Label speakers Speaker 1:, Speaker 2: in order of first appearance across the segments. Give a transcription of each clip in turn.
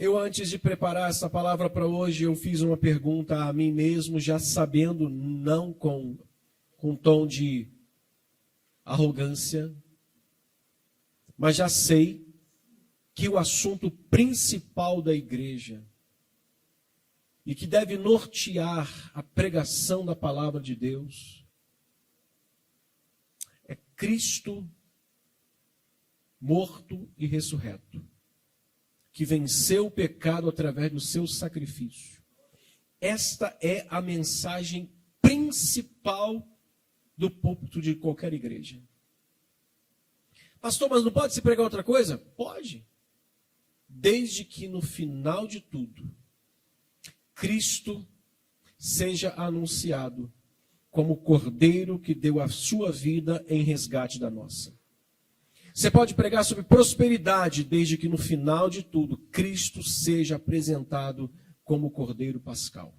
Speaker 1: Eu, antes de preparar essa palavra para hoje, eu fiz uma pergunta a mim mesmo, já sabendo, não com tom de arrogância, mas já sei que o assunto principal da igreja e que deve nortear a pregação da palavra de Deus é Cristo morto e ressurreto, que venceu o pecado através do seu sacrifício. Esta é a mensagem principal do púlpito de qualquer igreja. Pastor, mas não pode se pregar outra coisa? Pode. Desde que no final de tudo, Cristo seja anunciado como o Cordeiro que deu a sua vida em resgate da nossa. Você pode pregar sobre prosperidade, desde que no final de tudo, Cristo seja apresentado como o Cordeiro Pascal.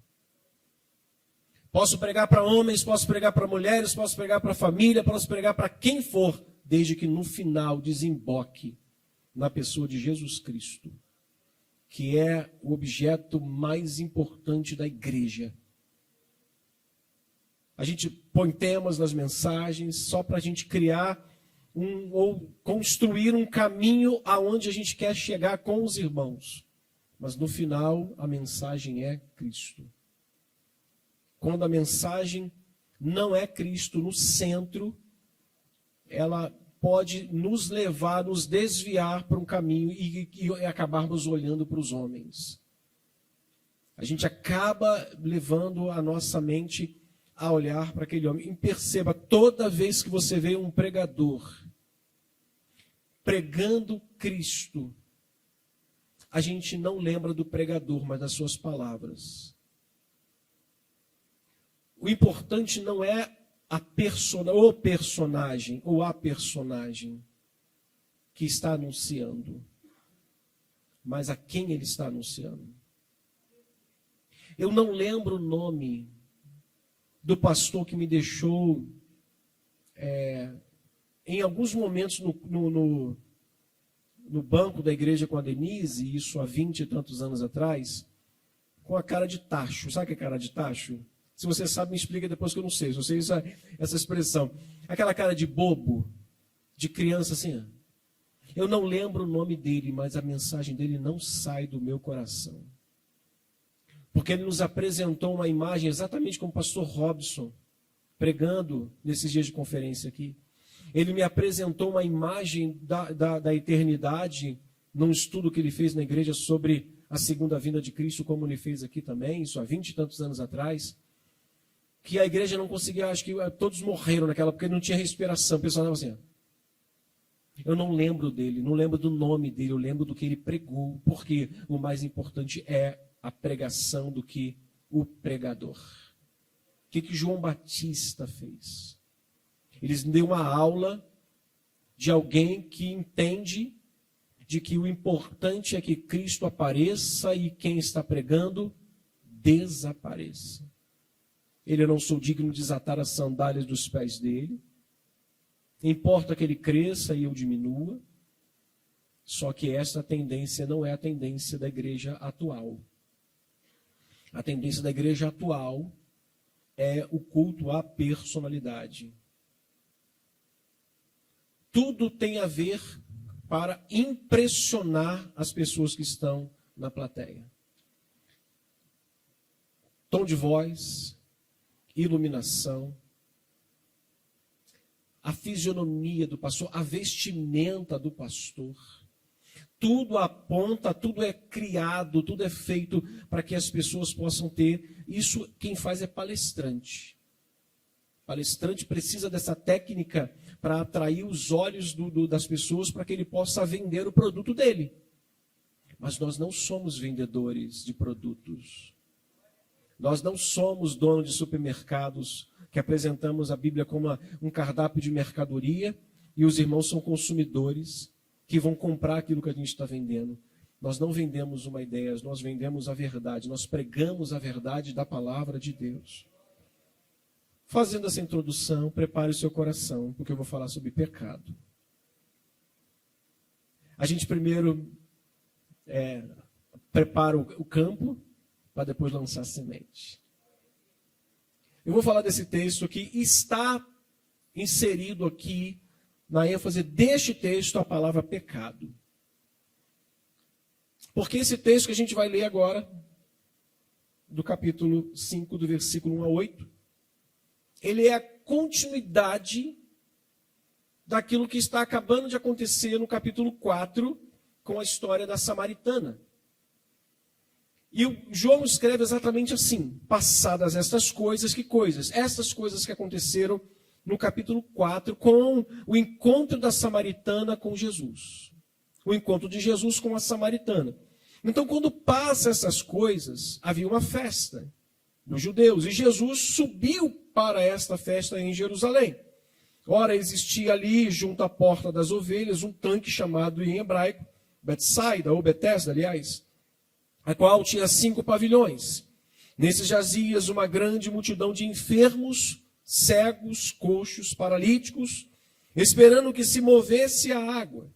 Speaker 1: Posso pregar para homens, posso pregar para mulheres, posso pregar para a família, posso pregar para quem for, desde que no final desemboque na pessoa de Jesus Cristo, que é o objeto mais importante da igreja. A gente põe temas nas mensagens só para a gente criar ou construir um caminho aonde a gente quer chegar com os irmãos. Mas no final a mensagem é Cristo. Quando a mensagem não é Cristo no centro, ela pode nos levar, nos desviar para um caminho e acabarmos olhando para os homens. A gente acaba levando a nossa mente a olhar para aquele homem. E perceba, toda vez que você vê um pregador pregando Cristo, a gente não lembra do pregador, mas das suas palavras. O importante não é o personagem ou a personagem que está anunciando, mas a quem ele está anunciando. Eu não lembro o nome do pastor que me deixou em alguns momentos no banco da igreja com a Denise, isso há 20 e tantos anos atrás, com a cara de tacho. Sabe o que é cara de tacho? Se você sabe, me explica depois, que eu não sei. Se você usa essa expressão. Aquela cara de bobo, de criança assim. Eu não lembro o nome dele, mas a mensagem dele não sai do meu coração. Porque ele nos apresentou uma imagem exatamente como o pastor Robson, pregando nesses dias de conferência aqui. Ele me apresentou uma imagem da eternidade, num estudo que ele fez na igreja sobre a segunda vinda de Cristo, como ele fez aqui também, isso há 20 e tantos anos atrás, que a igreja não conseguia, acho que todos morreram naquela, porque não tinha respiração. O pessoal estava assim, eu não lembro dele, não lembro do nome dele, eu lembro do que ele pregou, porque o mais importante é a pregação do que o pregador. O que João Batista fez? Ele deu uma aula de alguém que entende de que o importante é que Cristo apareça e quem está pregando desapareça. Eu não sou digno de desatar as sandálias dos pés dele. Importa que ele cresça e eu diminua. Só que essa tendência não é a tendência da igreja atual. A tendência da igreja atual é o culto à personalidade. Tudo tem a ver para impressionar as pessoas que estão na plateia. Tom de voz, iluminação, a fisionomia do pastor, a vestimenta do pastor. Tudo aponta, tudo é criado, tudo é feito para que as pessoas possam ter. Isso quem faz é palestrante. Palestrante precisa dessa técnica para atrair os olhos das pessoas para que ele possa vender o produto dele. Mas nós não somos vendedores de produtos. Nós não somos donos de supermercados que apresentamos a Bíblia como um cardápio de mercadoria e os irmãos são consumidores que vão comprar aquilo que a gente está vendendo. Nós não vendemos uma ideia, nós vendemos a verdade. Nós pregamos a verdade da palavra de Deus. Fazendo essa introdução, prepare o seu coração, porque eu vou falar sobre pecado. A gente primeiro prepara o campo para depois lançar a semente. Eu vou falar desse texto que está inserido aqui na ênfase deste texto a palavra pecado. Porque esse texto que a gente vai ler agora, do capítulo 5, do versículo 1 a 8, ele é a continuidade daquilo que está acabando de acontecer no capítulo 4, com a história da samaritana. E o João escreve exatamente assim: passadas estas coisas, que coisas? Estas coisas que aconteceram no capítulo 4, com o encontro da samaritana com Jesus. O encontro de Jesus com a samaritana. Então, quando passa essas coisas, havia uma festa dos judeus, e Jesus subiu para esta festa em Jerusalém. Ora, existia ali, junto à porta das ovelhas, um tanque chamado em hebraico Betsaida, ou Betesda, aliás, a qual tinha 5 pavilhões. Nesses jazias uma grande multidão de enfermos, cegos, coxos, paralíticos, esperando que se movesse a água.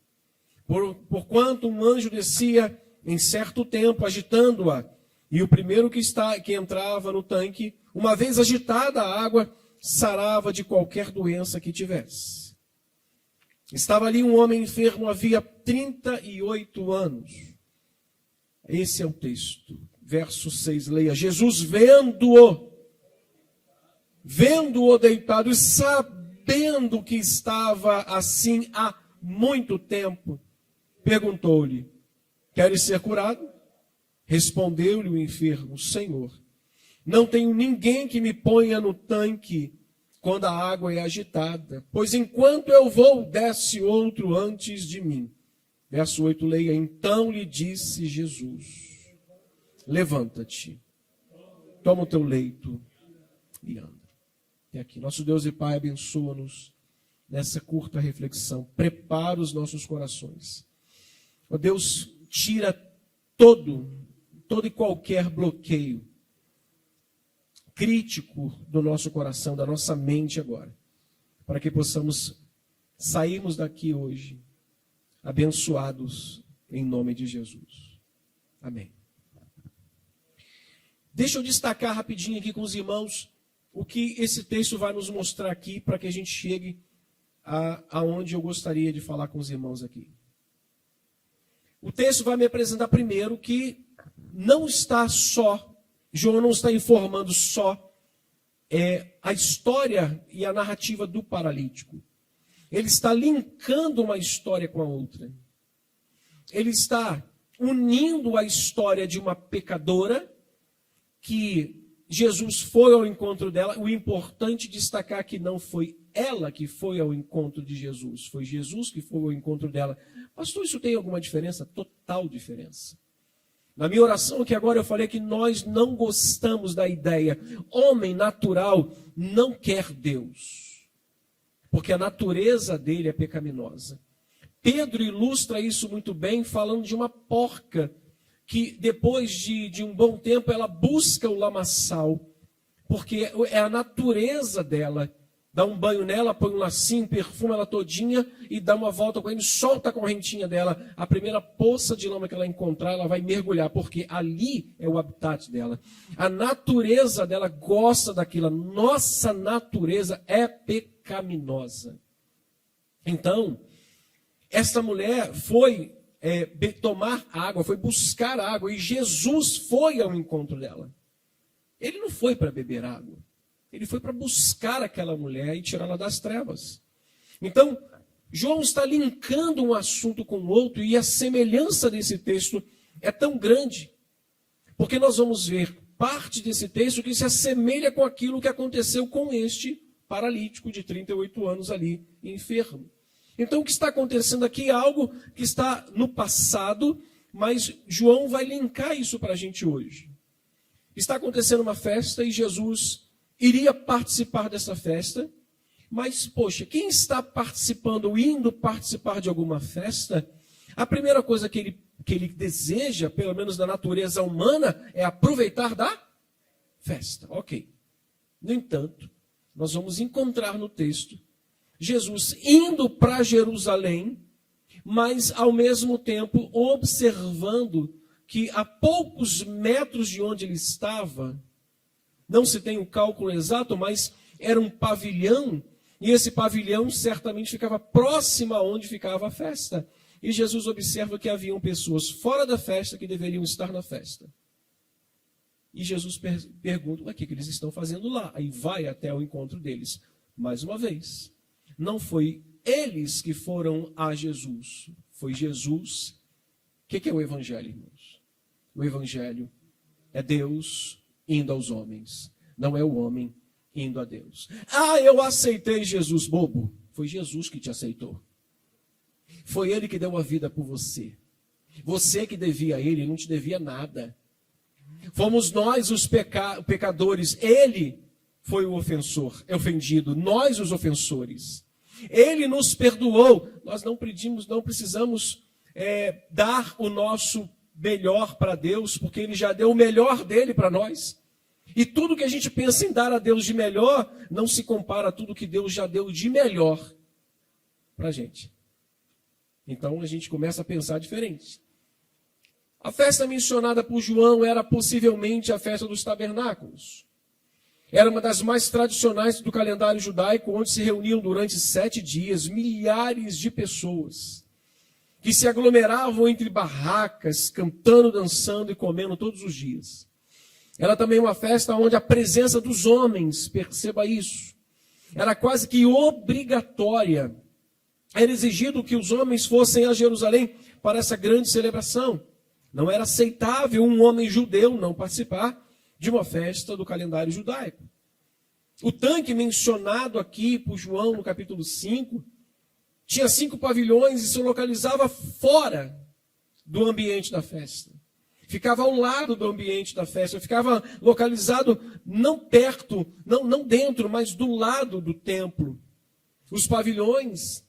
Speaker 1: Porquanto um anjo descia em certo tempo, agitando-a, e o primeiro que entrava no tanque, uma vez agitada a água, sarava de qualquer doença que tivesse. Estava ali um homem enfermo havia 38 anos. Esse é o texto. Verso 6, leia. Jesus vendo-o deitado e sabendo que estava assim há muito tempo, perguntou-lhe: queres ser curado? Respondeu-lhe o enfermo: Senhor, não tenho ninguém que me ponha no tanque quando a água é agitada, pois enquanto eu vou, desce outro antes de mim. Verso 8, leia. Então lhe disse Jesus: levanta-te, toma o teu leito e anda. E aqui, nosso Deus e Pai, abençoa-nos nessa curta reflexão. Prepara os nossos corações. Ó Deus, tira todo e qualquer bloqueio crítico do nosso coração, da nossa mente agora, para que possamos sairmos daqui hoje abençoados em nome de Jesus. Amém. Deixa eu destacar rapidinho aqui com os irmãos o que esse texto vai nos mostrar aqui, para que a gente chegue aonde eu gostaria de falar com os irmãos aqui. O texto vai me apresentar primeiro que não está só, João não está informando só a história e a narrativa do paralítico. Ele está linkando uma história com a outra. Ele está unindo a história de uma pecadora que Jesus foi ao encontro dela. O importante destacar que não foi ela que foi ao encontro de Jesus, foi Jesus que foi ao encontro dela. Pastor, isso tem alguma diferença? Total diferença. Na minha oração que agora eu falei que nós não gostamos da ideia. Homem natural não quer Deus, porque a natureza dele é pecaminosa. Pedro ilustra isso muito bem falando de uma porca que depois de um bom tempo ela busca o lamaçal, porque é a natureza dela. Dá um banho nela, põe um lacinho, perfuma ela todinha e dá uma volta com ele, solta a correntinha dela. A primeira poça de lama que ela encontrar, ela vai mergulhar, porque ali é o habitat dela. A natureza dela gosta daquilo. Nossa natureza é pecaminosa. Então, essa mulher foi tomar água, foi buscar água, e Jesus foi ao encontro dela. Ele não foi para beber água. Ele foi para buscar aquela mulher e tirá-la das trevas. Então, João está linkando um assunto com o outro, e a semelhança desse texto é tão grande, porque nós vamos ver parte desse texto que se assemelha com aquilo que aconteceu com este paralítico de 38 anos ali, enfermo. Então, o que está acontecendo aqui é algo que está no passado, mas João vai linkar isso para a gente hoje. Está acontecendo uma festa e Jesus iria participar dessa festa, mas, poxa, quem está participando, indo participar de alguma festa, a primeira coisa que ele deseja, pelo menos da natureza humana, é aproveitar da festa. Ok. No entanto, nós vamos encontrar no texto Jesus indo para Jerusalém, mas ao mesmo tempo observando que a poucos metros de onde ele estava, não se tem o cálculo exato, mas era um pavilhão, e esse pavilhão certamente ficava próximo a onde ficava a festa. E Jesus observa que haviam pessoas fora da festa que deveriam estar na festa. E Jesus pergunta, o que eles estão fazendo lá? Aí vai até o encontro deles. Mais uma vez, não foi eles que foram a Jesus, foi Jesus. O que é o Evangelho, irmãos? O Evangelho é Deus indo aos homens, não é o homem indo a Deus. Ah, eu aceitei Jesus, bobo. Foi Jesus que te aceitou. Foi Ele que deu a vida por você. Você que devia a Ele, não te devia nada. Fomos nós os pecadores. Ele foi o ofendido, nós os ofensores. Ele nos perdoou. Nós não precisamos dar o nosso melhor para Deus, porque Ele já deu o melhor dele para nós. E tudo que a gente pensa em dar a Deus de melhor, não se compara a tudo que Deus já deu de melhor para a gente. Então a gente começa a pensar diferente. A festa mencionada por João era possivelmente a festa dos tabernáculos. Era uma das mais tradicionais do calendário judaico, onde se reuniam durante 7 dias milhares de pessoas, que se aglomeravam entre barracas, cantando, dançando e comendo todos os dias. Era também uma festa onde a presença dos homens, perceba isso, era quase que obrigatória. Era exigido que os homens fossem a Jerusalém para essa grande celebração. Não era aceitável um homem judeu não participar de uma festa do calendário judaico. O tanque mencionado aqui por João no capítulo 5, tinha 5 pavilhões e se localizava fora do ambiente da festa. Ficava ao lado do ambiente da festa, ficava localizado não perto, não dentro, mas do lado do templo. Os pavilhões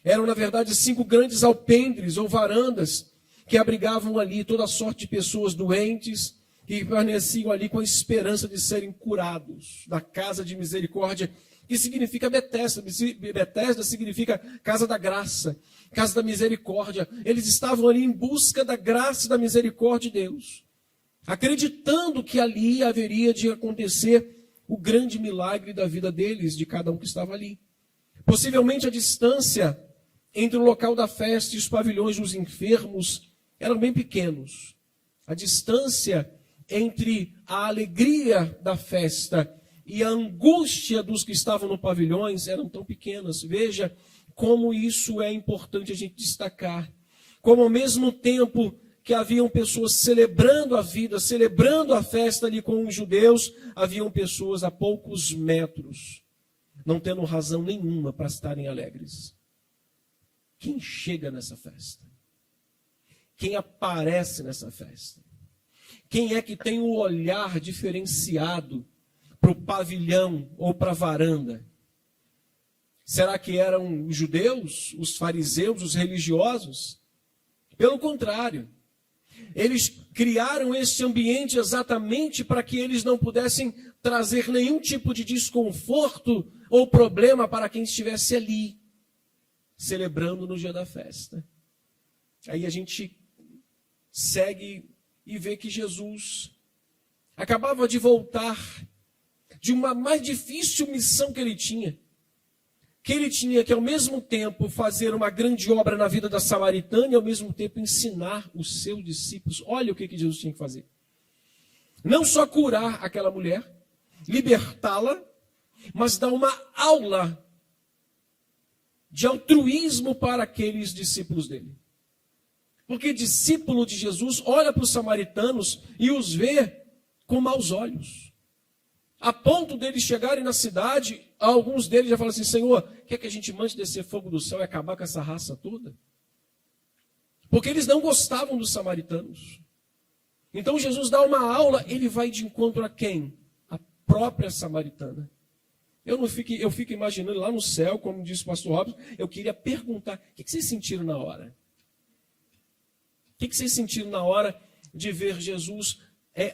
Speaker 1: eram, na verdade, 5 grandes alpendres ou varandas que abrigavam ali toda sorte de pessoas doentes, que permaneciam ali com a esperança de serem curados. Da casa de misericórdia, que significa Betesda. Betesda significa casa da graça, casa da misericórdia. Eles estavam ali em busca da graça e da misericórdia de Deus, acreditando que ali haveria de acontecer o grande milagre da vida deles, de cada um que estava ali. Possivelmente a distância entre o local da festa e os pavilhões dos enfermos eram bem pequenos. A distância entre a alegria da festa e a angústia dos que estavam no pavilhões eram tão pequenas. Veja como isso é importante a gente destacar. Como ao mesmo tempo que haviam pessoas celebrando a vida, celebrando a festa ali com os judeus, haviam pessoas a poucos metros, não tendo razão nenhuma para estarem alegres. Quem chega nessa festa? Quem aparece nessa festa? Quem é que tem o olhar diferenciado para o pavilhão ou para a varanda? Será que eram os judeus, os fariseus, os religiosos? Pelo contrário, eles criaram esse ambiente exatamente para que eles não pudessem trazer nenhum tipo de desconforto ou problema para quem estivesse ali, celebrando no dia da festa. Aí a gente segue e vê que Jesus acabava de voltar de uma mais difícil missão que ele tinha. Que ele tinha que, ao mesmo tempo, fazer uma grande obra na vida da samaritana e, ao mesmo tempo, ensinar os seus discípulos. Olha o que Jesus tinha que fazer. Não só curar aquela mulher, libertá-la, mas dar uma aula de altruísmo para aqueles discípulos dele. Porque discípulo de Jesus olha para os samaritanos e os vê com maus olhos. A ponto deles chegarem na cidade, alguns deles já falam assim: Senhor, quer que a gente mande descer fogo do céu e acabar com essa raça toda? Porque eles não gostavam dos samaritanos. Então Jesus dá uma aula, ele vai de encontro a quem? A própria samaritana. Eu fico imaginando lá no céu, como disse o pastor Robson, eu queria perguntar: o que vocês sentiram na hora? O que vocês sentiram na hora de ver Jesus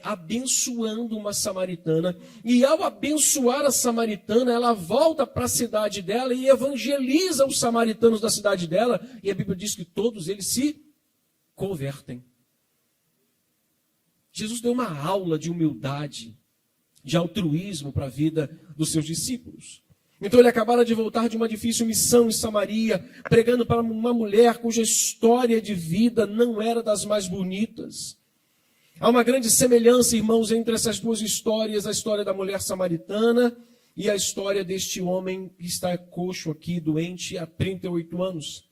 Speaker 1: abençoando uma samaritana? E ao abençoar a samaritana, ela volta para a cidade dela e evangeliza os samaritanos da cidade dela. E a Bíblia diz que todos eles se convertem. Jesus deu uma aula de humildade, de altruísmo para a vida dos seus discípulos. Então ele acabara de voltar de uma difícil missão em Samaria, pregando para uma mulher cuja história de vida não era das mais bonitas. Há uma grande semelhança, irmãos, entre essas duas histórias, a história da mulher samaritana e a história deste homem que está coxo aqui, doente há 38 anos.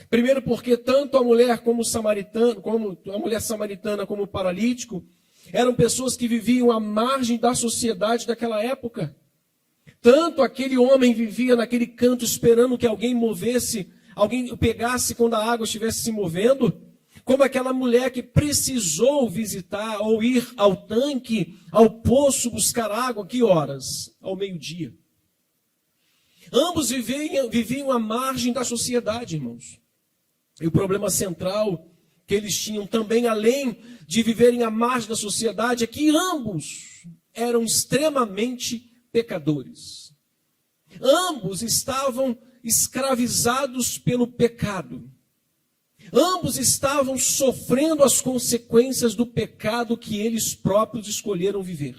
Speaker 1: Primeiro porque tanto a mulher samaritana como o paralítico eram pessoas que viviam à margem da sociedade daquela época. Tanto aquele homem vivia naquele canto esperando que alguém movesse, alguém o pegasse quando a água estivesse se movendo, como aquela mulher que precisou visitar ou ir ao tanque, ao poço buscar água, que horas? Ao meio-dia. Ambos viviam à margem da sociedade, irmãos. E o problema central que eles tinham também, além de viverem à margem da sociedade, é que ambos eram extremamente pecadores. Ambos estavam escravizados pelo pecado. Ambos estavam sofrendo as consequências do pecado que eles próprios escolheram viver.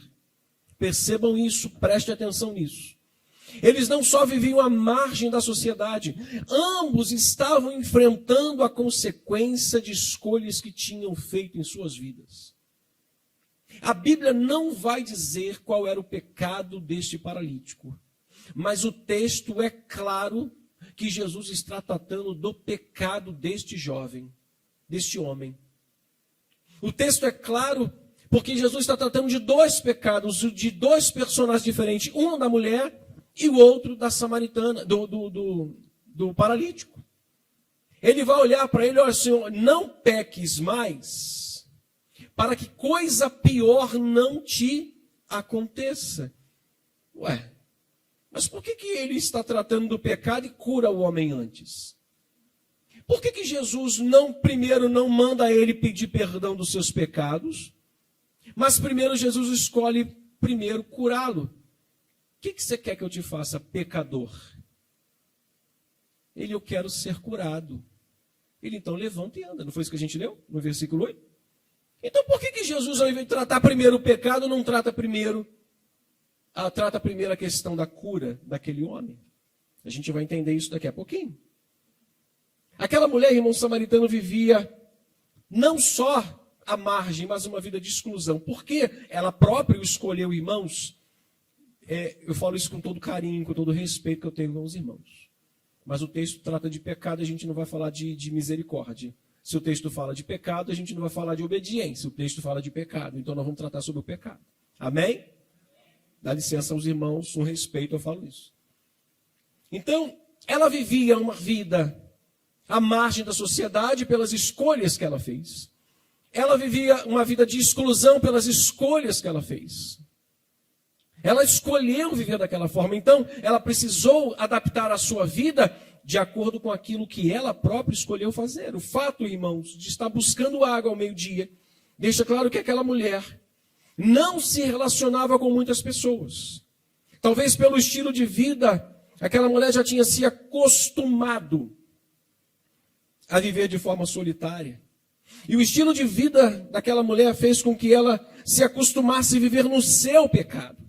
Speaker 1: Percebam isso, prestem atenção nisso. Eles não só viviam à margem da sociedade, ambos estavam enfrentando a consequência de escolhas que tinham feito em suas vidas. A Bíblia não vai dizer qual era o pecado deste paralítico, mas o texto é claro que Jesus está tratando do pecado deste jovem, deste homem. O texto é claro porque Jesus está tratando de dois pecados, de dois personagens diferentes, um da mulher e o outro da samaritana, do paralítico. Ele vai olhar para ele, olha, Senhor, não peques mais, para que coisa pior não te aconteça. Ué, mas por que ele está tratando do pecado e cura o homem antes? Por que Jesus primeiro não manda ele pedir perdão dos seus pecados, mas primeiro Jesus escolhe primeiro curá-lo? O que você quer que eu te faça, pecador? Ele, eu quero ser curado. Ele então levanta e anda. Não foi isso que a gente leu no versículo 8? Então por que Jesus, ao invés de tratar primeiro o pecado, não trata primeiro a questão da cura daquele homem? A gente vai entender isso daqui a pouquinho. Aquela mulher, irmão samaritano, vivia não só à margem, mas uma vida de exclusão. Porque ela própria o escolheu, irmãos. Eu falo isso com todo carinho, com todo respeito que eu tenho com os irmãos. Mas o texto trata de pecado, a gente não vai falar de misericórdia. Se o texto fala de pecado, a gente não vai falar de obediência. O texto fala de pecado, então nós vamos tratar sobre o pecado. Amém? Dá licença aos irmãos, um respeito, eu falo isso. Então, ela vivia uma vida à margem da sociedade pelas escolhas que ela fez. Ela vivia uma vida de exclusão pelas escolhas que ela fez. Ela escolheu viver daquela forma, então ela precisou adaptar a sua vida de acordo com aquilo que ela própria escolheu fazer. O fato, irmãos, de estar buscando água ao meio-dia, deixa claro que aquela mulher não se relacionava com muitas pessoas. Talvez pelo estilo de vida, aquela mulher já tinha se acostumado a viver de forma solitária. E o estilo de vida daquela mulher fez com que ela se acostumasse a viver no seu pecado.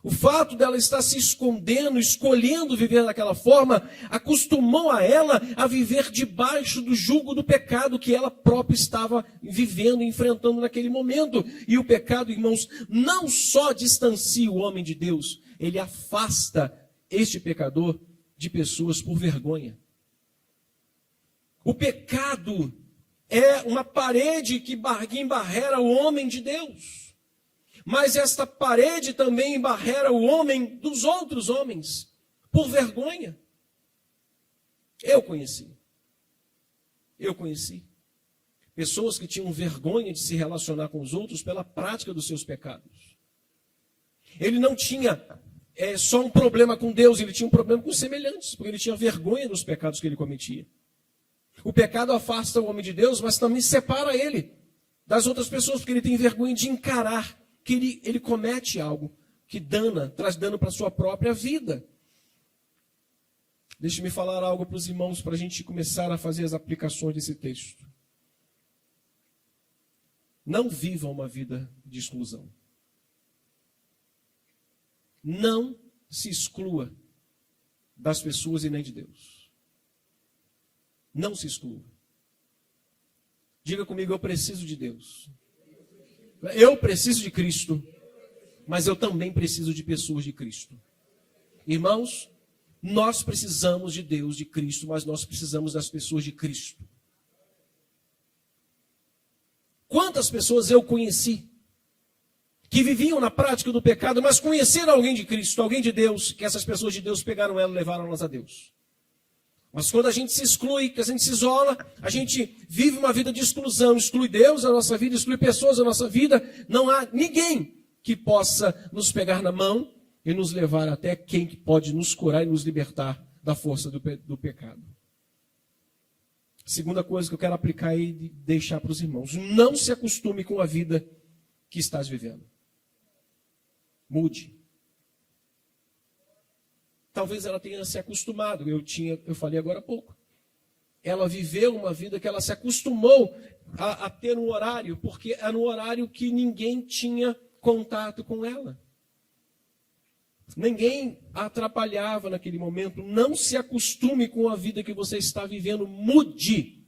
Speaker 1: O fato dela estar se escondendo, escolhendo viver daquela forma, acostumou a ela a viver debaixo do jugo do pecado que ela própria estava vivendo, enfrentando naquele momento. E o pecado, irmãos, não só distancia o homem de Deus, ele afasta este pecador de pessoas por vergonha. O pecado é uma parede que embarrera o homem de Deus. Mas esta parede também embarrera o homem dos outros homens, por vergonha. Eu conheci pessoas que tinham vergonha de se relacionar com os outros pela prática dos seus pecados. Ele não tinha só um problema com Deus, ele tinha um problema com os semelhantes, porque ele tinha vergonha dos pecados que ele cometia. O pecado afasta o homem de Deus, mas também separa ele das outras pessoas, porque ele tem vergonha de encarar que ele comete algo que traz dano para a sua própria vida. Deixe-me falar algo para os irmãos, para a gente começar a fazer as aplicações desse texto. Não viva uma vida de exclusão. Não se exclua das pessoas e nem de Deus. Não se exclua. Diga comigo, eu preciso de Deus. Eu preciso de Cristo, mas eu também preciso de pessoas de Cristo. Irmãos, nós precisamos de Deus, de Cristo, mas nós precisamos das pessoas de Cristo. Quantas pessoas eu conheci que viviam na prática do pecado, mas conheceram alguém de Cristo, alguém de Deus, que essas pessoas de Deus pegaram ela e levaram elas a Deus. Mas quando a gente se exclui, que a gente se isola, a gente vive uma vida de exclusão, exclui Deus da nossa vida, exclui pessoas da nossa vida, não há ninguém que possa nos pegar na mão e nos levar até quem que pode nos curar e nos libertar da força do pecado. Segunda coisa que eu quero aplicar e deixar para os irmãos: não se acostume com a vida que estás vivendo. Mude. Talvez ela tenha se acostumado, eu falei agora há pouco. Ela viveu uma vida que ela se acostumou a ter um horário, porque era um horário que ninguém tinha contato com ela. Ninguém a atrapalhava naquele momento. Não se acostume com a vida que você está vivendo. Mude.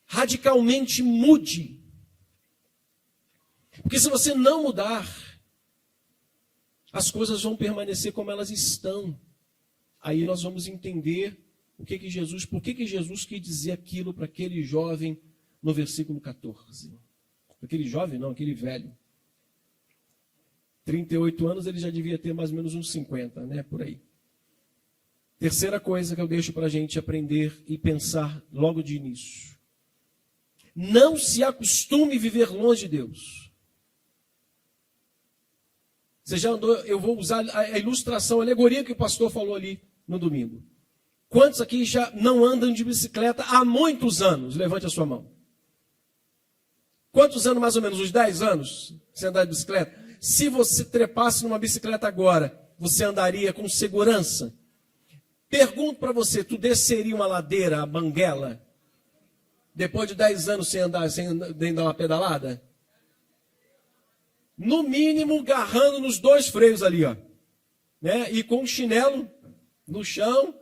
Speaker 1: Radicalmente mude. Porque se você não mudar, as coisas vão permanecer como elas estão. Aí nós vamos entender por que Jesus quis dizer aquilo para aquele jovem no versículo 14. Aquele jovem não, aquele velho. 38 anos, ele já devia ter mais ou menos uns 50, né? Por aí. Terceira coisa que eu deixo para a gente aprender e pensar logo de início. Não se acostume a viver longe de Deus. Você já andou, eu vou usar a ilustração, a alegoria que o pastor falou ali no domingo. Quantos aqui já não andam de bicicleta há muitos anos? Levante a sua mão. Quantos anos, mais ou menos? Uns 10 anos? Você andar de bicicleta? Se você trepasse numa bicicleta agora, você andaria com segurança? Pergunto para você, tu desceria uma ladeira, a Banguela, depois de 10 anos sem dar uma pedalada? No mínimo, agarrando nos 2 freios ali, ó, né? E com o chinelo no chão,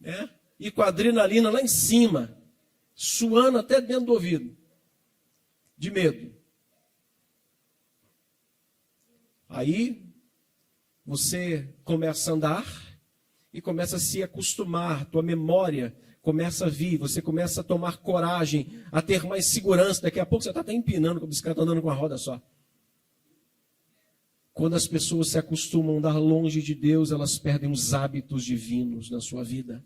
Speaker 1: né? E com a adrenalina lá em cima, suando até dentro do ouvido, de medo. Aí, você começa a andar e começa a se acostumar, tua memória começa a vir, você começa a tomar coragem, a ter mais segurança. Daqui a pouco você está até empinando com a bicicleta, andando com a roda só. Quando as pessoas se acostumam a andar longe de Deus, elas perdem os hábitos divinos na sua vida.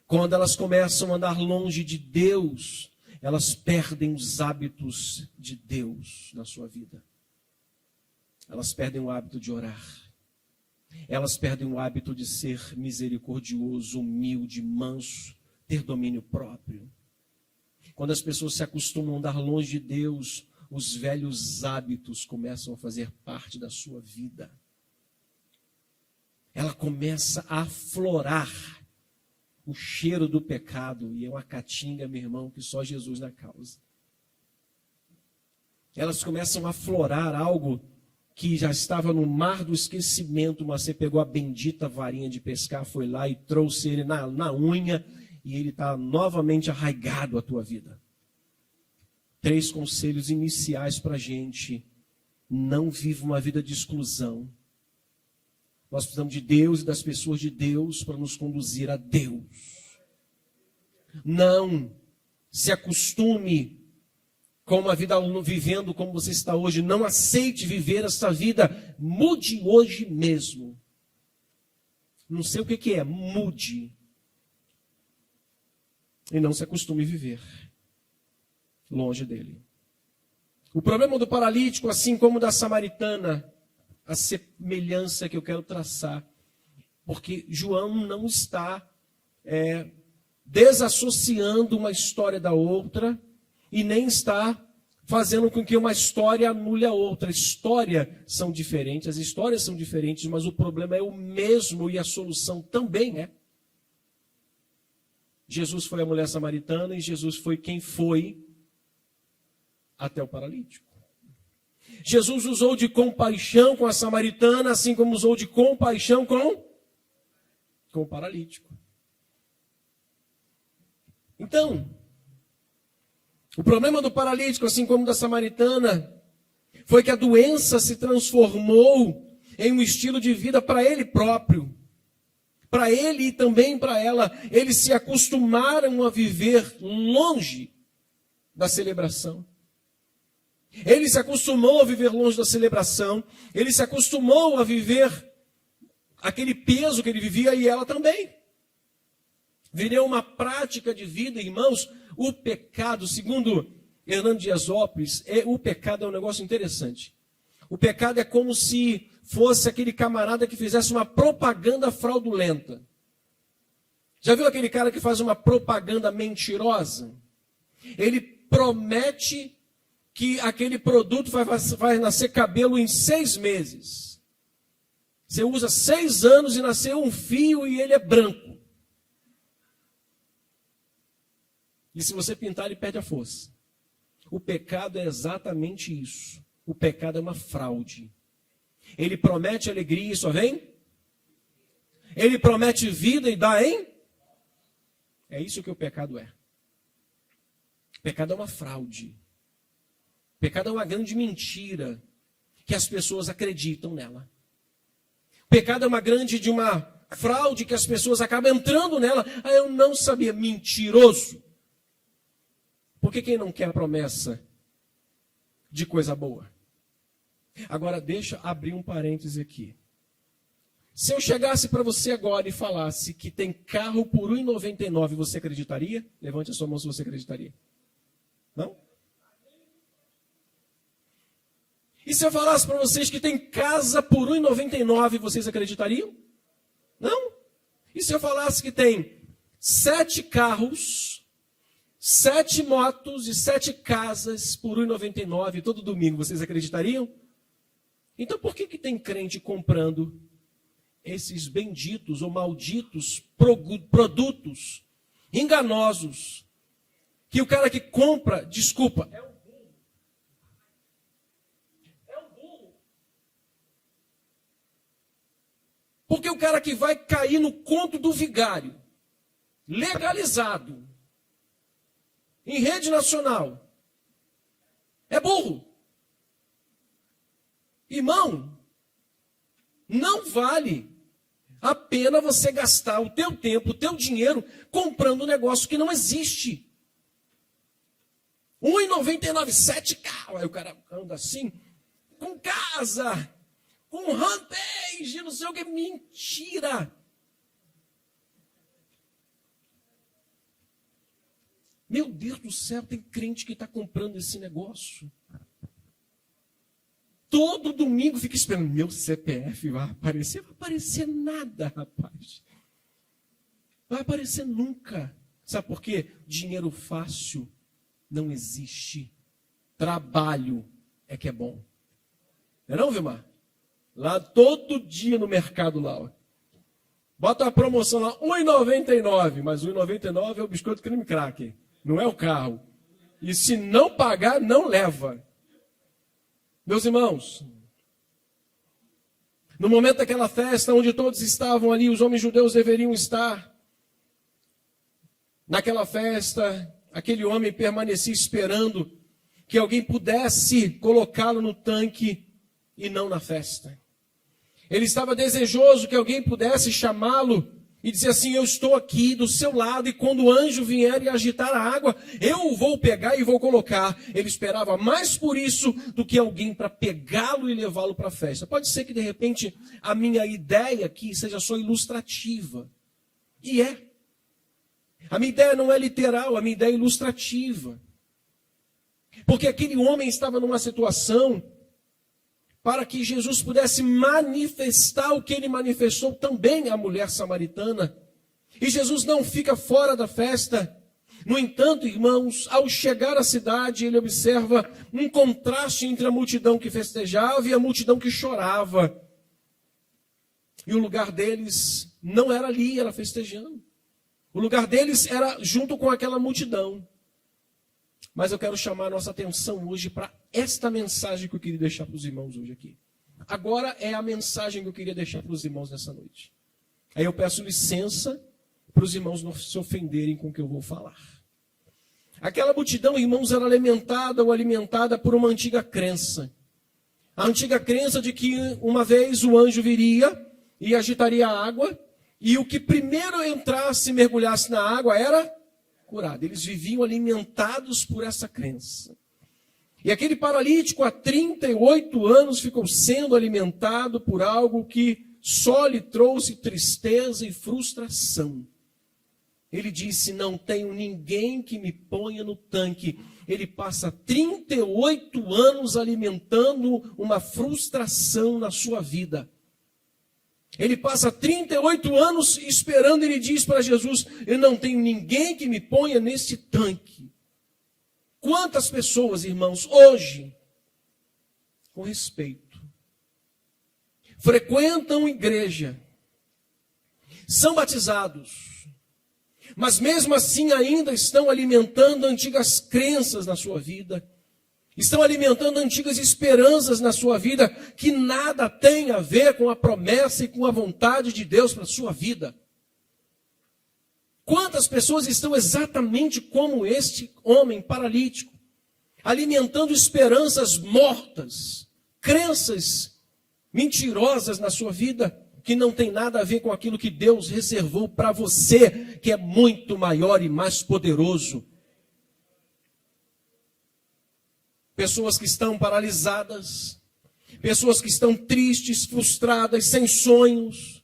Speaker 1: Quando elas começam a andar longe de Deus, elas perdem os hábitos de Deus na sua vida. Elas perdem o hábito de orar. Elas perdem o hábito de ser misericordioso, humilde, manso, ter domínio próprio. Quando as pessoas se acostumam a andar longe de Deus, os velhos hábitos começam a fazer parte da sua vida. Ela começa a aflorar o cheiro do pecado, e é uma caatinga, meu irmão, que só Jesus na causa. Elas começam a aflorar algo que já estava no mar do esquecimento, mas você pegou a bendita varinha de pescar, foi lá e trouxe ele na unha, e ele está novamente arraigado à tua vida. 3 conselhos iniciais para a gente: não viva uma vida de exclusão. Nós precisamos de Deus e das pessoas de Deus para nos conduzir a Deus. Não se acostume com uma vida vivendo como você está hoje. Não aceite viver essa vida. Mude hoje mesmo. Não sei o que é, mude. E não se acostume a viver longe dele. O problema do paralítico, assim como da samaritana, a semelhança que eu quero traçar, porque João não está desassociando uma história da outra e nem está fazendo com que uma história anule a outra. As histórias são diferentes, mas o problema é o mesmo e a solução também é. Jesus foi a mulher samaritana e Jesus foi quem foi até o paralítico. Jesus usou de compaixão com a samaritana, assim como usou de compaixão com o paralítico. Então, o problema do paralítico, assim como da samaritana, foi que a doença se transformou em um estilo de vida para ele próprio. Para ele e também para ela. Eles se acostumaram a viver longe da celebração. Ele se acostumou a viver longe da celebração. Ele se acostumou a viver aquele peso que ele vivia e ela também. Virou uma prática de vida, irmãos. O pecado, segundo Hernando Dias Lopes, o pecado é um negócio interessante. O pecado é como se fosse aquele camarada que fizesse uma propaganda fraudulenta. Já viu aquele cara que faz uma propaganda mentirosa? Ele promete que aquele produto vai nascer cabelo em 6 meses. Você usa 6 anos e nasceu um fio e ele é branco. E se você pintar, ele perde a força. O pecado é exatamente isso. O pecado é uma fraude. Ele promete alegria e só vem? Ele promete vida e dá em? É isso que o pecado é. O pecado é uma fraude. O pecado é uma grande mentira que as pessoas acreditam nela. O pecado é uma fraude que as pessoas acabam entrando nela. Ah, eu não sabia. Mentiroso. Porque quem não quer a promessa de coisa boa? Agora, deixa eu abrir um parêntese aqui. Se eu chegasse para você agora e falasse que tem carro por R$ 1,99, você acreditaria? Levante a sua mão se você acreditaria. Não? E se eu falasse para vocês que tem casa por R$ 1,99, vocês acreditariam? Não? E se eu falasse que tem 7 carros, 7 motos e 7 casas por R$ 1,99 todo domingo, vocês acreditariam? Então por que tem crente comprando esses benditos ou malditos produtos enganosos que o cara que compra, desculpa, é um burro. É um burro. Porque o cara que vai cair no conto do vigário, legalizado, em rede nacional, é burro. Irmão, não vale a pena você gastar o teu tempo, o teu dinheiro, comprando um negócio que não existe. R$ 1,99, 7 carros. Aí o cara anda assim, com casa, com rampage, não sei o que, mentira. Meu Deus do céu, tem crente que está comprando esse negócio. Todo domingo fica esperando, meu CPF vai aparecer. Vai aparecer nada, rapaz. Vai aparecer nunca. Sabe por quê? Dinheiro fácil não existe. Trabalho é que é bom. Não é não, Vilmar? Lá todo dia no mercado lá, ó. Bota a promoção lá, R$ 1,99. Mas R$ 1,99 é o biscoito creme cracker. Não é o carro. E se não pagar, não leva. Meus irmãos, no momento daquela festa onde todos estavam ali, os homens judeus deveriam estar. Naquela festa, aquele homem permanecia esperando que alguém pudesse colocá-lo no tanque e não na festa. Ele estava desejoso que alguém pudesse chamá-lo e dizer assim, eu estou aqui do seu lado e quando o anjo vier e agitar a água, eu vou pegar e vou colocar. Ele esperava mais por isso do que alguém para pegá-lo e levá-lo para a festa. Pode ser que de repente a minha ideia aqui seja só ilustrativa. E é. A minha ideia não é literal, a minha ideia é ilustrativa. Porque aquele homem estava numa situação para que Jesus pudesse manifestar o que ele manifestou também à mulher samaritana. E Jesus não fica fora da festa. No entanto, irmãos, ao chegar à cidade, ele observa um contraste entre a multidão que festejava e a multidão que chorava. E o lugar deles não era ali, era festejando. O lugar deles era junto com aquela multidão. Mas eu quero chamar a nossa atenção hoje para esta mensagem que eu queria deixar para os irmãos hoje aqui. Agora é a mensagem que eu queria deixar para os irmãos nessa noite. Aí eu peço licença para os irmãos não se ofenderem com o que eu vou falar. Aquela multidão, irmãos, era alimentada por uma antiga crença. A antiga crença de que uma vez o anjo viria e agitaria a água, e o que primeiro entrasse e mergulhasse na água era curado. Eles viviam alimentados por essa crença. E aquele paralítico há 38 anos ficou sendo alimentado por algo que só lhe trouxe tristeza e frustração. Ele disse, não tenho ninguém que me ponha no tanque. Ele passa 38 anos alimentando uma frustração na sua vida. Ele passa 38 anos esperando, ele diz para Jesus, eu não tenho ninguém que me ponha nesse tanque. Quantas pessoas, irmãos, hoje, com respeito, frequentam igreja, são batizados, mas mesmo assim ainda estão alimentando antigas crenças na sua vida, estão alimentando antigas esperanças na sua vida, que nada tem a ver com a promessa e com a vontade de Deus para a sua vida. Quantas pessoas estão exatamente como este homem paralítico, alimentando esperanças mortas, crenças mentirosas na sua vida, que não tem nada a ver com aquilo que Deus reservou para você, que é muito maior e mais poderoso. Pessoas que estão paralisadas, pessoas que estão tristes, frustradas, sem sonhos,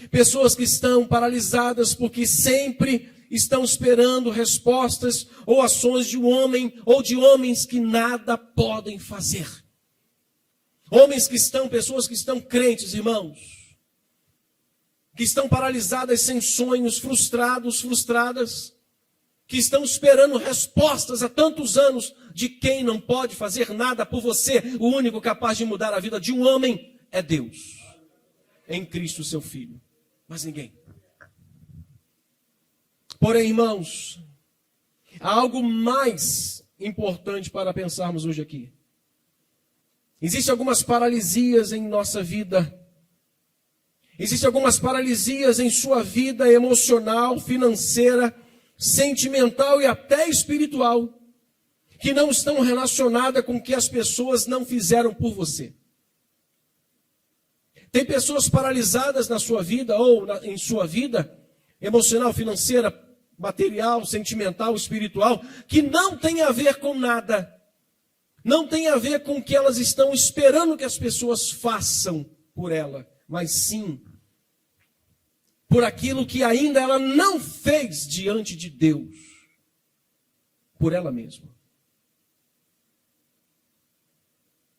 Speaker 1: pessoas que estão paralisadas porque sempre estão esperando respostas ou ações de um homem ou de homens que nada podem fazer. Pessoas que estão crentes, irmãos, que estão paralisadas, sem sonhos, frustradas, que estão esperando respostas há tantos anos de quem não pode fazer nada por você. O único capaz de mudar a vida de um homem é Deus, em Cristo seu Filho, mas ninguém. Porém, irmãos, há algo mais importante para pensarmos hoje aqui. Existem algumas paralisias em nossa vida. Existem algumas paralisias em sua vida emocional, financeira, sentimental e até espiritual, que não estão relacionadas com o que as pessoas não fizeram por você. Tem pessoas paralisadas na sua vida ou em sua vida emocional, financeira, material, sentimental, espiritual, que não tem a ver com nada. Não tem a ver com o que elas estão esperando que as pessoas façam por ela, mas sim por aquilo que ainda ela não fez diante de Deus, por ela mesma.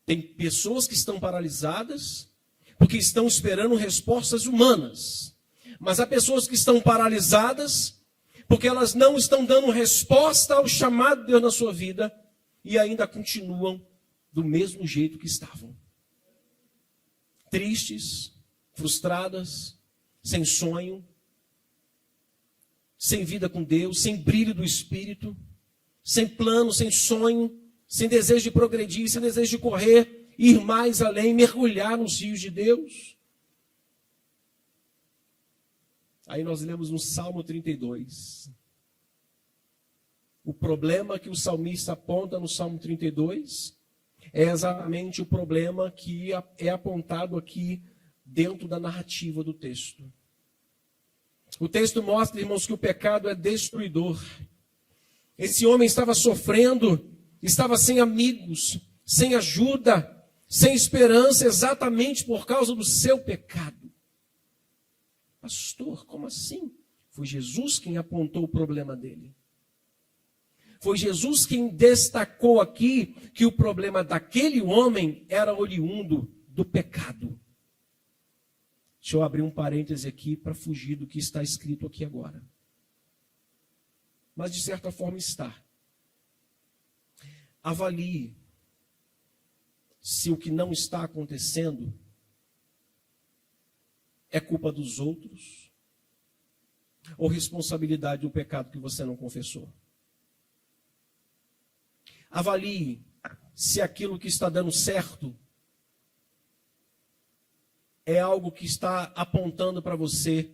Speaker 1: Tem pessoas que estão paralisadas porque estão esperando respostas humanas, mas há pessoas que estão paralisadas porque elas não estão dando resposta ao chamado de Deus na sua vida e ainda continuam do mesmo jeito que estavam. Tristes, frustradas, sem sonho, sem vida com Deus, sem brilho do Espírito, sem plano, sem sonho, sem desejo de progredir, sem desejo de correr, ir mais além, mergulhar nos rios de Deus. Aí nós lemos no Salmo 32. O problema que o salmista aponta no Salmo 32 é exatamente o problema que é apontado aqui dentro da narrativa do texto. O texto mostra, irmãos, que o pecado é destruidor. Esse homem estava sofrendo, estava sem amigos, sem ajuda, sem esperança, exatamente por causa do seu pecado. Pastor, como assim? Foi Jesus quem apontou o problema dele. Foi Jesus quem destacou aqui que o problema daquele homem era oriundo do pecado. Deixa eu abrir um parêntese aqui para fugir do que está escrito aqui agora. Mas de certa forma está. Avalie se o que não está acontecendo é culpa dos outros ou responsabilidade do pecado que você não confessou. Avalie se aquilo que está dando certo é algo que está apontando para você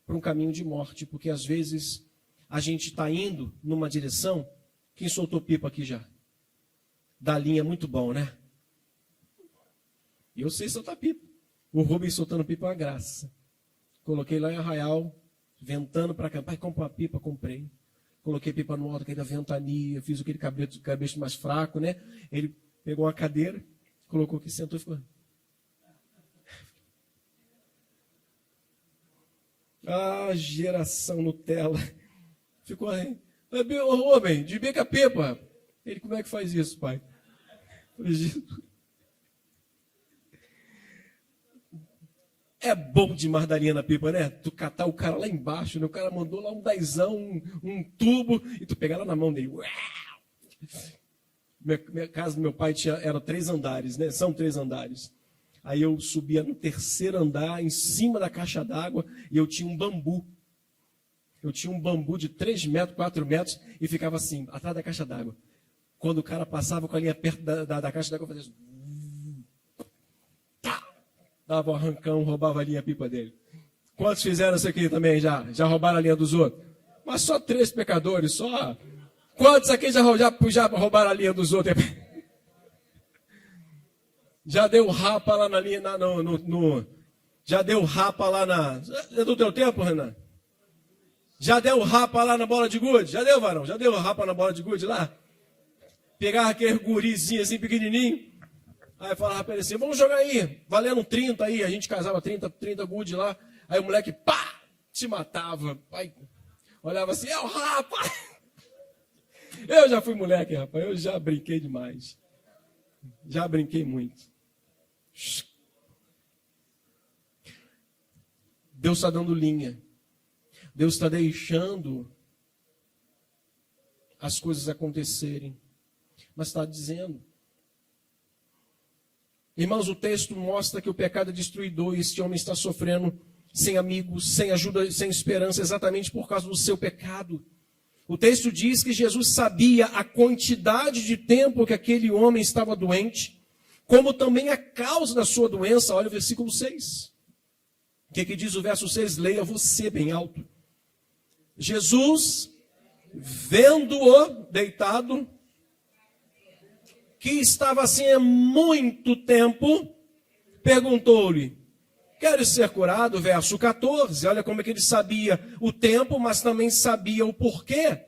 Speaker 1: para um caminho de morte, porque às vezes a gente está indo numa direção. Quem soltou pipa aqui já? Da linha é muito bom, né? E eu sei soltar pipa. O Rubens soltando pipa é uma graça. Coloquei lá em Arraial, ventando para cá. Pai, compra uma pipa, comprei. Coloquei pipa no alto, aquele da ventania, fiz aquele cabelo mais fraco, né? Ele pegou uma cadeira, colocou aqui, sentou e ficou. Ah, geração Nutella. Ficou aí. Rubem, desbica a pipa. Ele, como é que faz isso, pai? É bom demais dar linha na pipa, né? Tu catar o cara lá embaixo, né? O cara mandou lá um dezão, um tubo, e tu pegar lá na mão dele. Minha casa do meu pai era 3 andares, né? São 3 andares. Aí eu subia no 3º andar, em cima da caixa d'água, e eu tinha um bambu. Eu tinha um bambu de 3 metros, 4 metros, e ficava assim, atrás da caixa d'água. Quando o cara passava com a linha perto da caixa d'água, eu fazia assim. Dava um arrancão, roubava a linha pipa dele. Quantos fizeram isso aqui também já? Já roubaram a linha dos outros? Mas só 3 pecadores, só. Quantos aqui já roubaram a linha dos outros? Já deu rapa lá na linha, já deu rapa lá na... É do teu tempo, Renan? Já deu rapa lá na bola de gude? Já deu, varão? Já deu rapa na bola de gude lá? Pegava aquele gurizinho assim, pequenininho. Aí falava para ele assim, vamos jogar aí, valendo 30 aí. A gente casava 30 gude lá. Aí o moleque, pá, te matava. Aí, olhava assim, é o rapa. Eu já fui moleque, rapaz, eu já brinquei demais. Já brinquei muito. Deus está dando linha. Deus está deixando as coisas acontecerem. Mas está dizendo. Irmãos, o texto mostra que o pecado é destruidor e este homem está sofrendo sem amigos, sem ajuda, sem esperança, exatamente por causa do seu pecado. O texto diz que Jesus sabia a quantidade de tempo que aquele homem estava doente, como também a causa da sua doença. Olha o versículo 6. O que diz o verso 6? Leia você bem alto. Jesus, vendo-o deitado, que estava assim há muito tempo, perguntou-lhe, queres ser curado? Verso 14, olha como é que ele sabia o tempo, mas também sabia o porquê.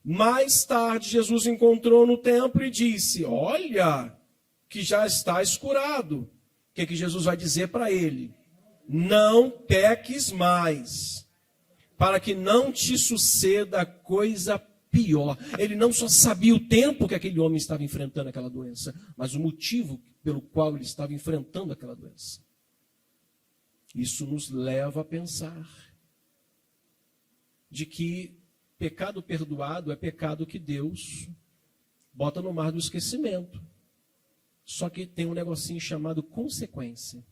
Speaker 1: Mais tarde, Jesus encontrou no templo e disse, olha, que já estás curado. O que Jesus vai dizer para ele? Não peques mais, para que não te suceda coisa pior. Ele não só sabia o tempo que aquele homem estava enfrentando aquela doença, mas o motivo pelo qual ele estava enfrentando aquela doença. Isso nos leva a pensar de que pecado perdoado é pecado que Deus bota no mar do esquecimento. Só que tem um negocinho chamado consequência.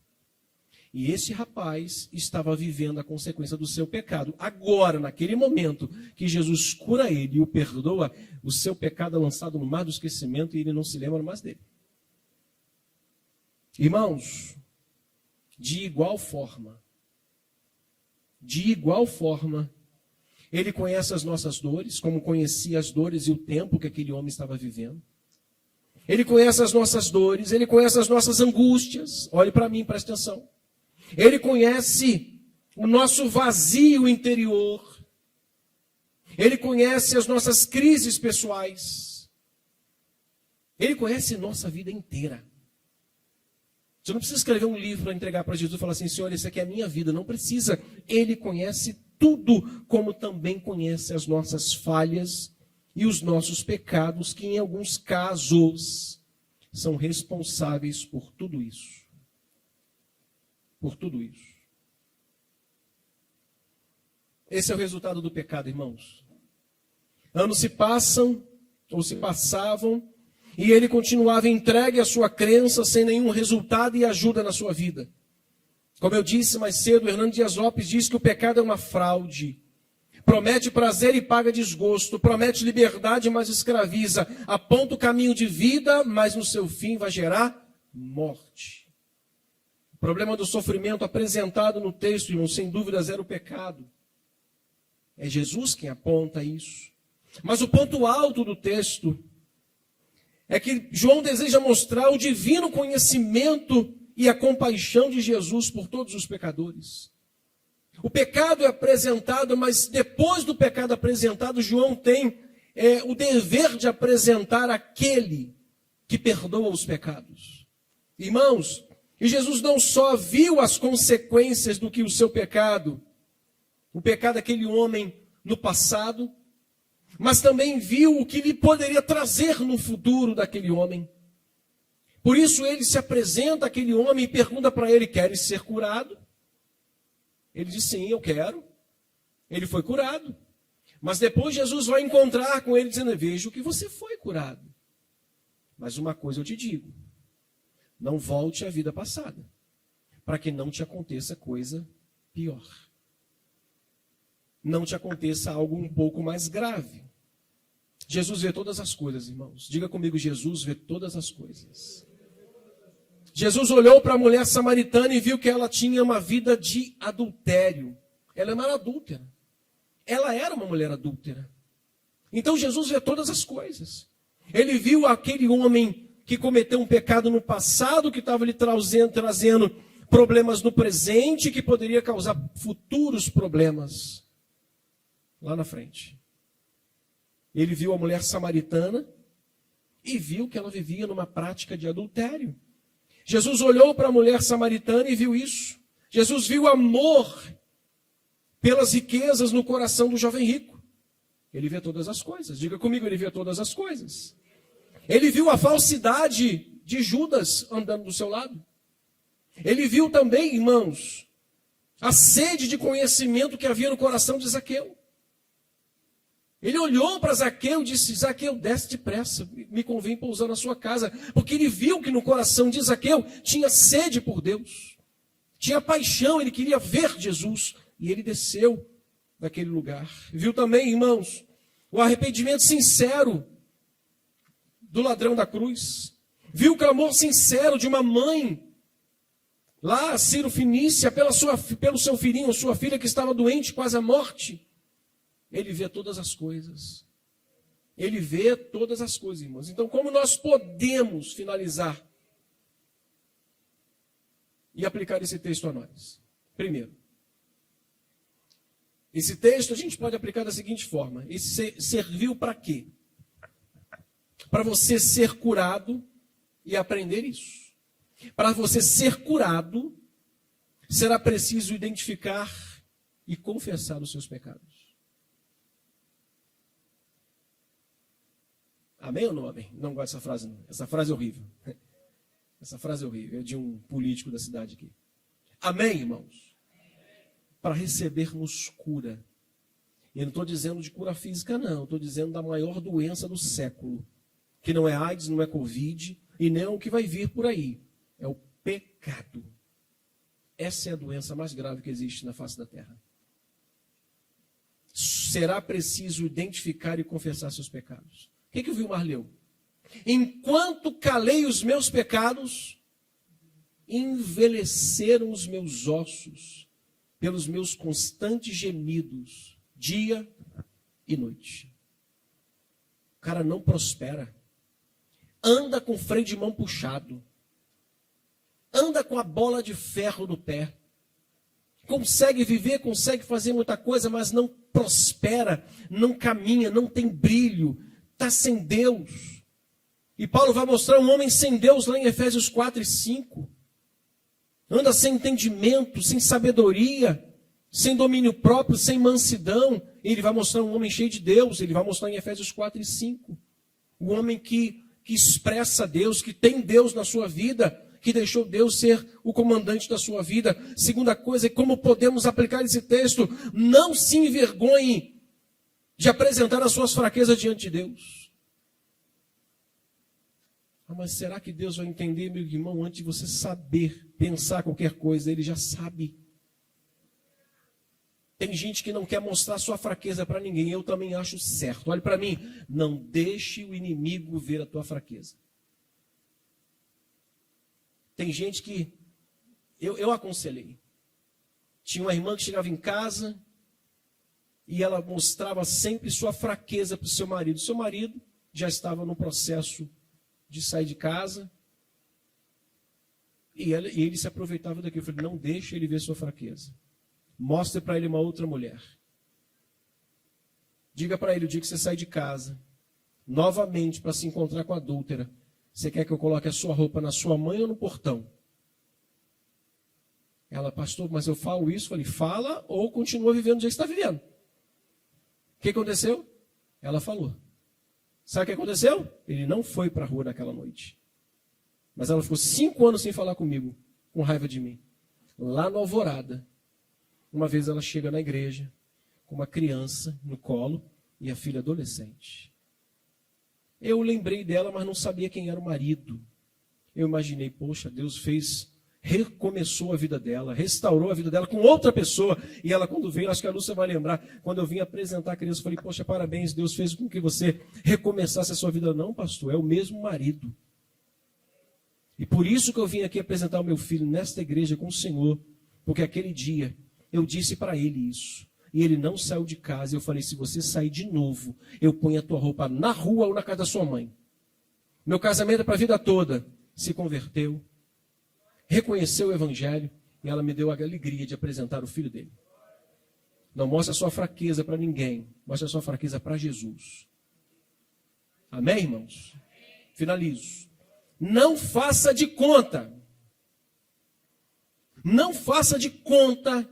Speaker 1: E esse rapaz estava vivendo a consequência do seu pecado. Agora, naquele momento que Jesus cura ele e o perdoa, o seu pecado é lançado no mar do esquecimento e ele não se lembra mais dele. Irmãos, de igual forma, ele conhece as nossas dores, como conhecia as dores e o tempo que aquele homem estava vivendo. Ele conhece as nossas dores, ele conhece as nossas angústias. Olhe para mim, preste atenção. Ele conhece o nosso vazio interior. Ele conhece as nossas crises pessoais. Ele conhece nossa vida inteira. Você não precisa escrever um livro para entregar para Jesus e falar assim, Senhor, esse aqui é a minha vida. Não precisa. Ele conhece tudo, como também conhece as nossas falhas e os nossos pecados, que em alguns casos são responsáveis por tudo isso. Por tudo isso. Esse é o resultado do pecado, irmãos. Anos se passam, ou se passavam, e ele continuava entregue à sua crença, sem nenhum resultado e ajuda na sua vida. Como eu disse mais cedo, Hernando Dias Lopes diz que o pecado é uma fraude. Promete prazer e paga desgosto. Promete liberdade, mas escraviza. Aponta o caminho de vida, mas no seu fim vai gerar morte. O problema do sofrimento apresentado no texto, irmão, sem dúvidas, era o pecado. É Jesus quem aponta isso. Mas o ponto alto do texto é que João deseja mostrar o divino conhecimento e a compaixão de Jesus por todos os pecadores. O pecado é apresentado, mas depois do pecado apresentado, João tem o dever de apresentar aquele que perdoa os pecados. Irmãos, e Jesus não só viu as consequências do que o seu pecado, o pecado daquele homem no passado, mas também viu o que lhe poderia trazer no futuro daquele homem. Por isso ele se apresenta àquele homem e pergunta para ele: queres ser curado? Ele diz: sim, eu quero. Ele foi curado. Mas depois Jesus vai encontrar com ele dizendo: vejo que você foi curado. Mas uma coisa eu te digo: não volte à vida passada, para que não te aconteça coisa pior. Não te aconteça algo um pouco mais grave. Jesus vê todas as coisas, irmãos. Diga comigo: Jesus vê todas as coisas. Jesus olhou para a mulher samaritana e viu que ela tinha uma vida de adultério. Ela não era adúltera. Ela era uma mulher adúltera. Então Jesus vê todas as coisas. Ele viu aquele homem que cometeu um pecado no passado, que estava lhe trazendo problemas no presente, que poderia causar futuros problemas lá na frente. Ele viu a mulher samaritana e viu que ela vivia numa prática de adultério. Jesus olhou para a mulher samaritana e viu isso. Jesus viu amor pelas riquezas no coração do jovem rico. Ele vê todas as coisas. Diga comigo: ele vê todas as coisas. Ele viu a falsidade de Judas andando do seu lado. Ele viu também, irmãos, a sede de conhecimento que havia no coração de Zaqueu. Ele olhou para Zaqueu e disse: Zaqueu, desce depressa, me convém pousar na sua casa. Porque ele viu que no coração de Zaqueu tinha sede por Deus, tinha paixão, ele queria ver Jesus. E ele desceu daquele lugar. Viu também, irmãos, o arrependimento sincero do ladrão da cruz. Viu o clamor sincero de uma mãe, lá, Ciro Fenícia, pelo seu filhinho, sua filha que estava doente, quase à morte. Ele vê todas as coisas. Ele vê todas as coisas, irmãos. Então, como nós podemos finalizar e aplicar esse texto a nós? Primeiro, esse texto a gente pode aplicar da seguinte forma: esse serviu para quê? Para você ser curado e aprender isso. Para você ser curado, será preciso identificar e confessar os seus pecados. Amém ou não amém? Não gosto dessa frase, não. Essa frase é horrível. Essa frase é horrível. É de um político da cidade aqui. Amém, irmãos? Para recebermos cura. E eu não estou dizendo de cura física, não. Estou dizendo da maior doença do século. Que não é AIDS, não é Covid, e nem o que vai vir por aí. É o pecado. Essa é a doença mais grave que existe na face da terra. Será preciso identificar e confessar seus pecados. O que o Vilmar leu? Enquanto calei os meus pecados, envelheceram os meus ossos pelos meus constantes gemidos, dia e noite. O cara não prospera. Anda com o freio de mão puxado. Anda com a bola de ferro no pé. Consegue viver, consegue fazer muita coisa, mas não prospera, não caminha, não tem brilho. Está sem Deus. E Paulo vai mostrar um homem sem Deus lá em Efésios 4 e 5. Anda sem entendimento, sem sabedoria, sem domínio próprio, sem mansidão. E ele vai mostrar um homem cheio de Deus. Ele vai mostrar em Efésios 4 e 5. Um homem que expressa Deus, que tem Deus na sua vida, que deixou Deus ser o comandante da sua vida. Segunda coisa, é como podemos aplicar esse texto: não se envergonhe de apresentar as suas fraquezas diante de Deus. Mas será que Deus vai entender, meu irmão? Antes de você saber pensar qualquer coisa, Ele já sabe. Tem gente que não quer mostrar sua fraqueza para ninguém. Eu também acho certo. Olhe para mim. Não deixe o inimigo ver a tua fraqueza. Tem gente que... Eu aconselhei. Tinha uma irmã que chegava em casa e ela mostrava sempre sua fraqueza para o seu marido. Seu marido já estava no processo de sair de casa e ele se aproveitava daquilo. Eu falei, não deixe ele ver sua fraqueza. Mostre para ele uma outra mulher. Diga para ele o dia que você sai de casa, novamente para se encontrar com a adúltera, você quer que eu coloque a sua roupa na sua mãe ou no portão? Ela, pastor, mas eu falo isso? Eu falei, fala ou continua vivendo do jeito que você está vivendo. O que aconteceu? Ela falou. Sabe o que aconteceu? Ele não foi para a rua naquela noite. Mas ela ficou 5 anos sem falar comigo, com raiva de mim. Lá no Alvorada, uma vez ela chega na igreja, com uma criança no colo e a filha adolescente. Eu lembrei dela, mas não sabia quem era o marido. Eu imaginei, poxa, Deus recomeçou a vida dela, restaurou a vida dela com outra pessoa. E ela, quando veio, acho que a Lúcia vai lembrar, quando eu vim apresentar a criança, eu falei, poxa, parabéns, Deus fez com que você recomeçasse a sua vida. Não, pastor, é o mesmo marido. E por isso que eu vim aqui apresentar o meu filho nesta igreja com o Senhor, porque aquele dia eu disse para ele isso. E ele não saiu de casa. Eu falei, se você sair de novo, eu ponho a tua roupa na rua ou na casa da sua mãe. Meu casamento é para a vida toda. Se converteu, reconheceu o evangelho e ela me deu a alegria de apresentar o filho dele. Não mostre a sua fraqueza para ninguém, mostre a sua fraqueza para Jesus. Amém, irmãos? Finalizo. Não faça de conta. Não faça de conta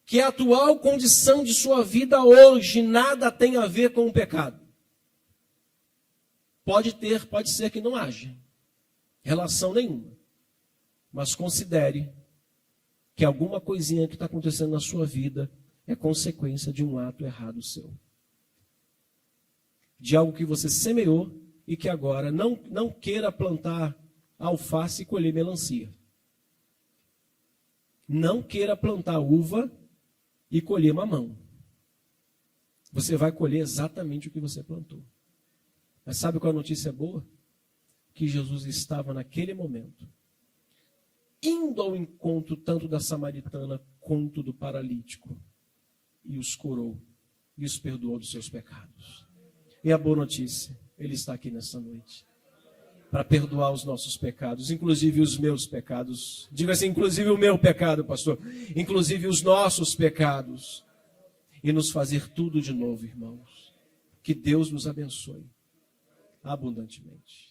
Speaker 1: que a atual condição de sua vida hoje nada tem a ver com o pecado. Pode ser que não haja relação nenhuma. Mas considere que alguma coisinha que está acontecendo na sua vida é consequência de um ato errado seu. De algo que você semeou e que agora não queira plantar alface e colher melancia. Não queira plantar uva e colher mamão. Você vai colher exatamente o que você plantou. Mas sabe qual a notícia boa? Que Jesus estava naquele momento indo ao encontro tanto da samaritana quanto do paralítico, e os curou, e os perdoou dos seus pecados. E a boa notícia, Ele está aqui nessa noite, para perdoar os nossos pecados, inclusive os meus pecados. Diga assim, inclusive o meu pecado, pastor, inclusive os nossos pecados, e nos fazer tudo de novo, irmãos. Que Deus nos abençoe abundantemente.